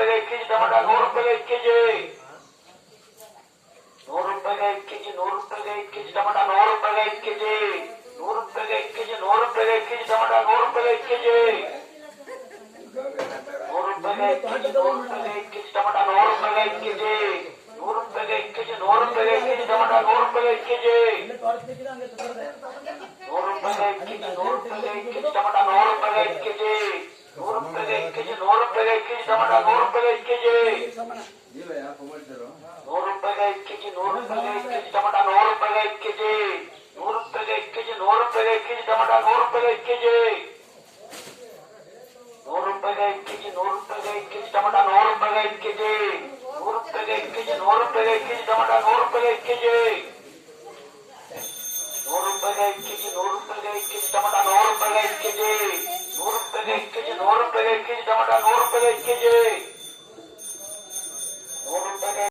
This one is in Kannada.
ರೂಪಾಯಿಗೆ 1 ಕೆಜಿ ಟೊಮೆಟೊ, 100 ರೂಪಾಯಿಗೆ 1 ಕೆಜಿ, 100 ರೂಪಾಯಿಗೆ 1 ಕೆಜಿ, 100 ರೂಪಾಯಿಗೆ 1 ಕೆಜಿ ಟೊಮೆಟೊ, 100 ರೂಪಾಯಿಗೆ 1 ಕೆಜಿ, 100 ರೂಪಾಯಿಗೆ 1 ಕೆಜಿ, 100 ರೂಪಾಯಿಗೆ 1 ಕೆಜಿ ಟೊಮೆಟೊ, 100 ರೂಪಾಯಿಗೆ 1 ಕೆಜಿ, 100 ರೂಪಾಯಿಗೆ 1 ಕೆಜಿ, 100 ರೂಪಾಯಿಗೆ 1 ಕೆಜಿ ಟೊಮೆಟೊ, 100 ರೂಪಾಯಿಗೆ 1 ಕೆಜಿ, 100 ರೂಪಾಯಿಗೆ 1 ಕೆಜಿ, 100 ರೂಪಾಯಿಗೆ 1 ಕೆಜಿ ಟೊಮೆಟೊ, 100 ರೂಪಾಯಿಗೆ 1 ಕೆಜಿ, 100 ರೂಪಾಯಿಗೆ 1 ಕೆಜಿ, 100 ರೂಪಾಯಿಗೆ 1 ಕೆಜಿ ಟೊಮೆಟೊ, 100 ರೂಪಾಯಿಗೆ 1 ಕೆಜಿ, 100 ರೂಪಾಯಿಗೆ 1 ಕೆಜಿ, 100 ರೂಪಾಯಿಗೆ 1 ಕೆಜಿ ಟೊಮೆಟೊ, 100 ರೂಪಾಯಿಗೆ 1 ಕೆಜಿ, 100 ರೂಪಾಯಿಗೆ 1 ಕೆಜಿ, 100 ರೂಪಾಯಿಗೆ 1 ಕೆಜಿ ಟೊಮೆಟೊ, 100 ರೂಪಾಯಿಗೆ 1 ಕೆಜಿ, 100 ರೂಪಾಯಿಗೆ 1 ಕೆಜಿ, 100 ರೂಪಾಯಿಗೆ 1 ಕೆಜಿ ಟೊಮೆಟೊ, 100 ರೂಪಾಯಿಗೆ 1 ಕೆಜಿ, 100 ರೂಪಾಯಿಗೆ 1 ಕೆಜಿ, 100 ರೂಪಾಯಿಗೆ 1 ಕೆಜಿ ಟೊಮೆಟೊ, 100 ರೂಪಾಯಿಗೆ 1 ಕೆಜಿ, 100 ರೂಪಾಯಿಗೆ 1 ಕೆಜಿ, 100 ರೂಪಾಯಿಗೆ 1 ಕೆಜಿ ಟೊಮೆಟೊ, 100 ರೂಪಾಯಿಗೆ 1 ಕೆಜಿ, 100 ರೂಪಾಯಿಗೆ 1 ಕೆಜಿ, 100 ರೂಪಾಯಿಗೆ 1 ಕೆಜಿ ಟೊಮೆಟೊ, 100 ರೂಪಾಯಿಗೆ 1 ಕೆಜಿ, 100 ರೂಪಾಯಿಗೆ 1 ಕೆಜಿ, 100 ರೂಪಾಯಿಗೆ 1 ಕೆಜಿ ಟೊಮೆಟೊ, 100 ರೂಪಾಯಿಗೆ 1 ಕೆಜಿ.